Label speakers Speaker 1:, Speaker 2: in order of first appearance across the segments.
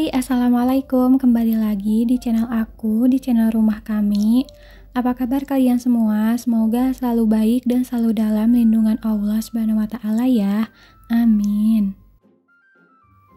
Speaker 1: Hai, Assalamualaikum. Kembali lagi di channel aku, di channel rumah kami. Apa kabar kalian semua? Semoga selalu baik dan selalu dalam lindungan Allah Subhanahu wa Ta'ala ya. Amin.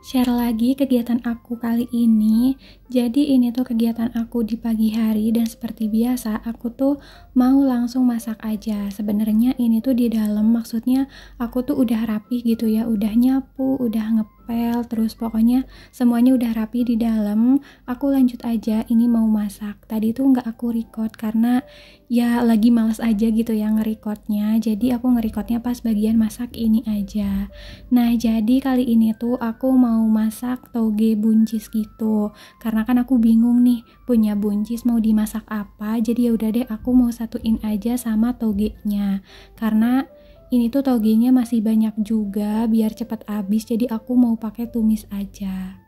Speaker 1: Share lagi kegiatan aku kali ini. Jadi ini tuh kegiatan aku di pagi hari, dan seperti biasa aku tuh mau langsung masak aja. Sebenarnya ini tuh di dalam, maksudnya aku tuh udah rapi gitu ya, udah nyapu, udah ngepel, terus pokoknya semuanya udah rapi di dalam. Aku lanjut aja, ini mau masak. Tadi tuh nggak aku record karena ya lagi males aja gitu ya nge-recordnya. Jadi aku nge-recordnya pas bagian masak ini aja. Nah, jadi kali ini tuh aku mau masak toge buncis gitu. Karena kan aku bingung nih punya buncis mau dimasak apa. Jadi ya udah deh, aku mau satuin aja sama togenya. Karena ini tuh togenya masih banyak juga, biar cepat habis. Jadi aku mau pakai tumis aja.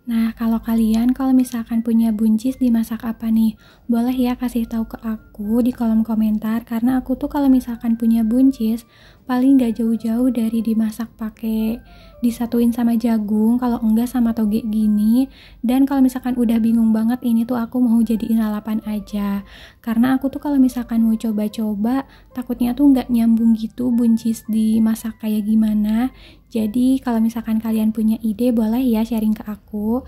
Speaker 1: Nah, kalau misalkan punya buncis dimasak apa nih? Boleh ya kasih tahu ke aku di kolom komentar, karena aku tuh kalau misalkan punya buncis paling gak jauh-jauh dari dimasak pakai disatuin sama jagung, kalau enggak sama toge gini. Dan kalau misalkan udah bingung banget, ini tuh aku mau jadiin lalapan aja. Karena aku tuh kalau misalkan mau coba-coba takutnya tuh nggak nyambung gitu buncis dimasak kayak gimana. Jadi kalau misalkan kalian punya ide boleh ya sharing ke aku.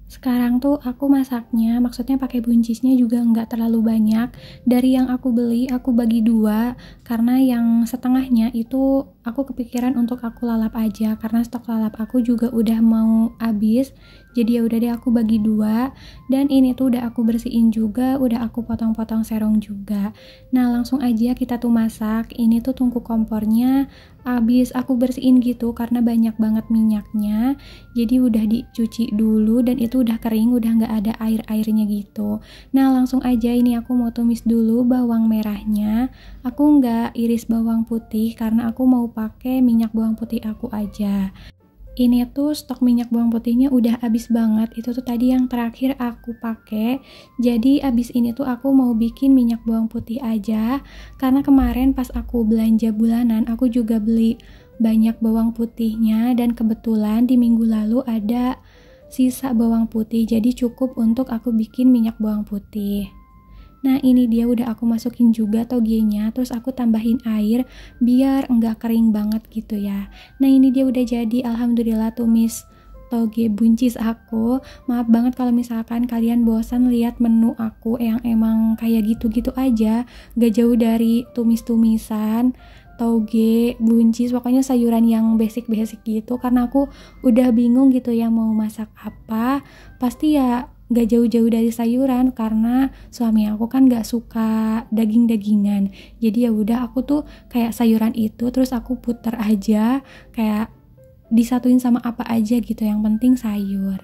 Speaker 1: Sekarang tuh aku masaknya, maksudnya pakai buncisnya juga nggak terlalu banyak. Dari yang aku beli, aku bagi dua, karena yang setengahnya itu aku kepikiran untuk aku lalap aja, karena stok lalap aku juga udah mau habis. Jadi ya udah deh, aku bagi dua. Dan ini tuh udah aku bersihin juga, udah aku potong-potong serong juga. Nah, langsung aja kita tuh masak. Ini tuh tungku kompornya habis aku bersihin gitu karena banyak banget minyaknya. Jadi udah dicuci dulu dan itu udah kering, udah nggak ada air-airnya gitu. Nah, langsung aja ini aku mau tumis dulu bawang merahnya. Aku nggak iris bawang putih karena aku mau pakai minyak bawang putih aku aja. Ini tuh stok minyak bawang putihnya udah habis banget. Itu tuh tadi yang terakhir aku pakai. Jadi abis ini tuh aku mau bikin minyak bawang putih aja. Karena kemarin pas aku belanja bulanan, aku juga beli banyak bawang putihnya. Dan kebetulan di minggu lalu ada sisa bawang putih. Jadi cukup untuk aku bikin minyak bawang putih. Nah, ini dia udah aku masukin juga togenya, terus aku tambahin air biar enggak kering banget gitu ya. Nah, ini dia udah jadi, alhamdulillah tumis toge buncis aku. Maaf banget kalau misalkan kalian bosan lihat menu aku yang emang kayak gitu-gitu aja, gak jauh dari tumis-tumisan toge, buncis, pokoknya sayuran yang basic-basic gitu. Karena aku udah bingung gitu ya mau masak apa. Pasti ya gak jauh-jauh dari sayuran, karena suami aku kan gak suka daging-dagingan. Jadi ya udah, aku tuh kayak sayuran itu terus aku puter aja, kayak disatuin sama apa aja gitu, yang penting sayur.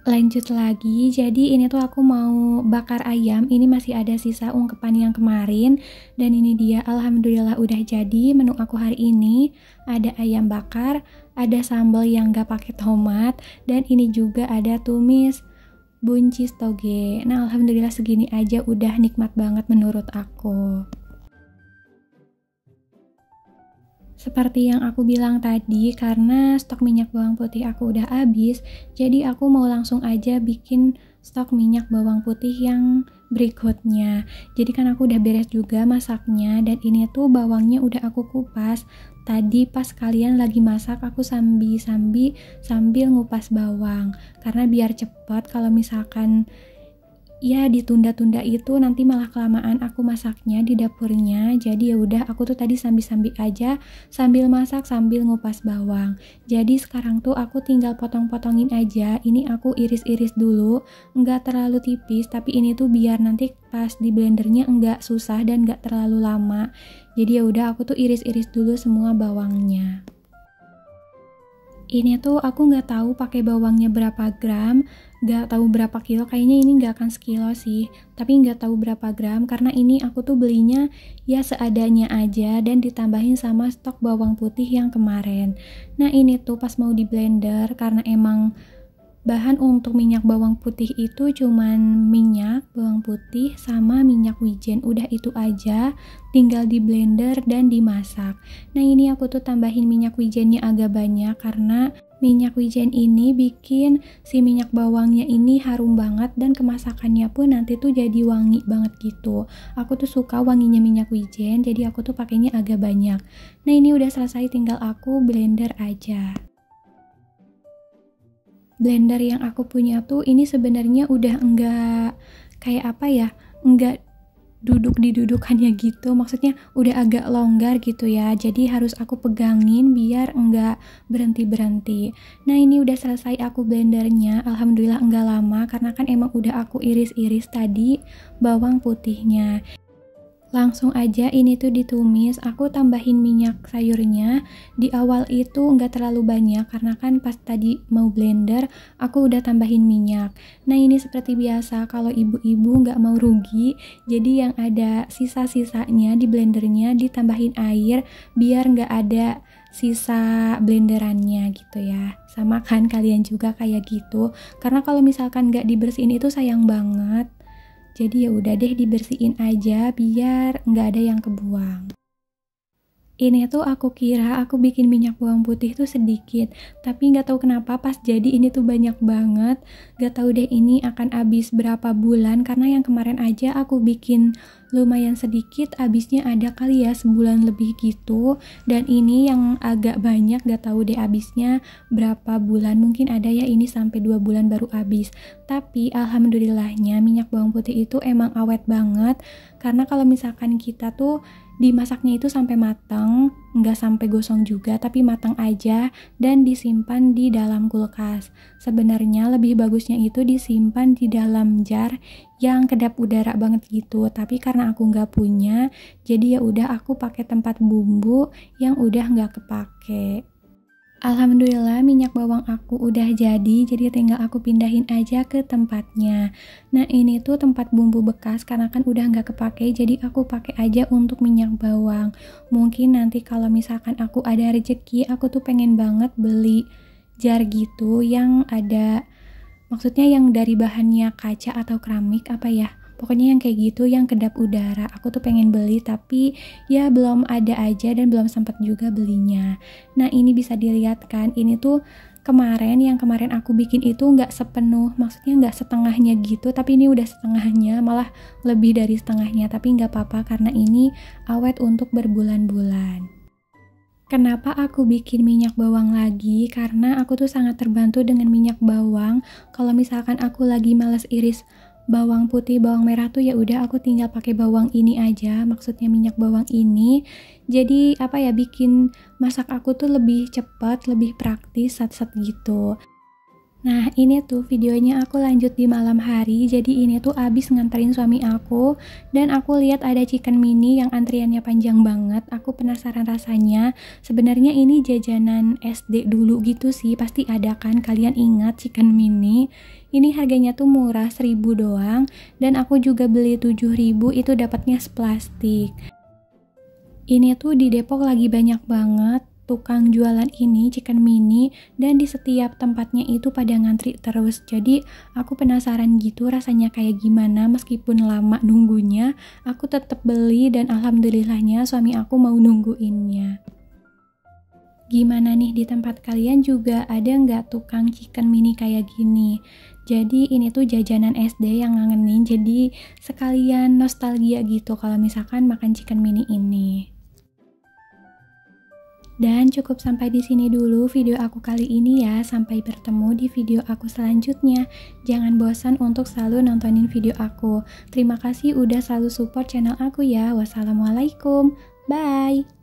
Speaker 1: Lanjut lagi, jadi ini tuh aku mau bakar ayam. Ini masih ada sisa ungkepan yang kemarin. Dan ini dia, alhamdulillah udah jadi menu aku hari ini. Ada ayam bakar, ada sambal yang gak pakai tomat, dan ini juga ada tumis buncis toge. Nah, alhamdulillah segini aja udah nikmat banget menurut aku. Seperti yang aku bilang tadi, karena stok minyak bawang putih aku udah habis, jadi aku mau langsung aja bikin stok minyak bawang putih yang berikutnya. Jadi kan aku udah beres juga masaknya, dan ini tuh bawangnya udah aku kupas. Tadi pas kalian lagi masak, aku sambil ngupas bawang. Karena biar cepet, kalau misalkan ya ditunda-tunda itu nanti malah kelamaan aku masaknya di dapurnya. Jadi ya udah, aku tuh tadi sambil aja, sambil masak sambil ngupas bawang. Jadi sekarang tuh aku tinggal potong-potongin aja. Ini aku iris-iris dulu, nggak terlalu tipis, tapi ini tuh biar nanti pas di blendernya nggak susah dan nggak terlalu lama. Jadi ya udah, aku tuh iris-iris dulu semua bawangnya. Ini tuh aku nggak tahu pakai bawangnya berapa gram, nggak tahu berapa kilo, kayaknya ini nggak akan sekilo sih, tapi nggak tahu berapa gram, karena ini aku tuh belinya ya seadanya aja dan ditambahin sama stok bawang putih yang kemarin. Nah, ini tuh pas mau di blender, karena emang bahan untuk minyak bawang putih itu cuman minyak bawang putih sama minyak wijen, udah itu aja, tinggal di blender dan dimasak. Nah, ini aku tuh tambahin minyak wijennya agak banyak karena Minyak wijen ini bikin si minyak bawangnya ini harum banget dan kemasakannya pun nanti tuh jadi wangi banget gitu. Aku tuh suka wanginya minyak wijen, jadi aku tuh pakainya agak banyak. Nah ini udah selesai, tinggal aku blender aja. Blender yang aku punya tuh ini sebenarnya udah enggak kayak apa ya, enggak duduk di dudukannya gitu, maksudnya udah agak longgar gitu ya, jadi harus aku pegangin biar enggak berhenti-berhenti. Nah ini udah selesai aku blendernya, alhamdulillah enggak lama karena kan emang udah aku iris-iris tadi bawang putihnya. Langsung aja ini tuh ditumis, aku tambahin minyak sayurnya. Di awal itu nggak terlalu banyak karena kan pas tadi mau blender aku udah tambahin minyak. Nah ini seperti biasa kalau ibu-ibu nggak mau rugi, jadi yang ada sisa-sisanya di blendernya ditambahin air biar nggak ada sisa blenderannya gitu ya. Sama kan kalian juga kayak gitu, karena kalau misalkan nggak dibersihin itu sayang banget. Jadi ya udah deh dibersihin aja biar nggak ada yang kebuang. Ini tuh aku kira aku bikin minyak bawang putih tuh sedikit, tapi nggak tahu kenapa pas jadi ini tuh banyak banget. Nggak tahu deh ini akan habis berapa bulan karena yang kemarin aja aku bikin lumayan sedikit, habisnya ada kali ya sebulan lebih gitu. Dan ini yang agak banyak, nggak tahu deh habisnya berapa bulan, mungkin ada ya ini sampai 2 bulan baru habis. Tapi alhamdulillahnya minyak bawang putih itu emang awet banget, karena kalau misalkan kita tuh dimasaknya itu sampai matang, nggak sampai gosong juga, tapi matang aja dan disimpan di dalam kulkas. Sebenarnya lebih bagusnya itu disimpan di dalam jar yang kedap udara banget gitu, tapi karena aku nggak punya, jadi ya udah aku pakai tempat bumbu yang udah nggak kepake. Alhamdulillah minyak bawang aku udah jadi tinggal aku pindahin aja ke tempatnya. Nah ini tuh tempat bumbu bekas karena kan udah nggak kepake, jadi aku pakai aja untuk minyak bawang. Mungkin nanti kalau misalkan aku ada rezeki, aku tuh pengen banget beli jar gitu yang ada, maksudnya yang dari bahannya kaca atau keramik apa ya, pokoknya yang kayak gitu yang kedap udara. Aku tuh pengen beli tapi ya belum ada aja dan belum sempat juga belinya. Nah ini bisa dilihat kan, ini tuh yang kemarin aku bikin itu nggak sepenuh, maksudnya nggak setengahnya gitu, tapi ini udah setengahnya, malah lebih dari setengahnya. Tapi nggak apa-apa karena ini awet untuk berbulan-bulan. Kenapa aku bikin minyak bawang lagi? Karena aku tuh sangat terbantu dengan minyak bawang. Kalau misalkan aku lagi males iris bawang putih, bawang merah tuh ya udah aku tinggal pakai bawang ini aja, maksudnya minyak bawang ini. Jadi apa ya, bikin masak aku tuh lebih cepat, lebih praktis, sat-sat gitu. Nah ini tuh videonya aku lanjut di malam hari, jadi ini tuh abis nganterin suami aku dan aku lihat ada chicken mini yang antriannya panjang banget. Aku penasaran rasanya. Sebenarnya ini jajanan SD dulu gitu sih, pasti ada kan, kalian ingat chicken mini? Ini harganya tuh murah, 1.000 doang, dan aku juga beli 7.000, itu dapatnya seplastik. Ini tuh di Depok lagi banyak banget tukang jualan ini chicken mini, dan di setiap tempatnya itu pada ngantri terus. Jadi aku penasaran gitu rasanya kayak gimana, meskipun lama nunggunya aku tetap beli dan alhamdulillahnya suami aku mau nungguinnya. Gimana nih, di tempat kalian juga ada nggak tukang chicken mini kayak gini? Jadi ini tuh jajanan SD yang ngangenin, jadi sekalian nostalgia gitu kalau misalkan makan chicken mini ini. Dan cukup sampai di sini dulu video aku kali ini ya. Sampai bertemu di video aku selanjutnya. Jangan bosan untuk selalu nontonin video aku. Terima kasih udah selalu support channel aku ya. Wassalamualaikum. Bye.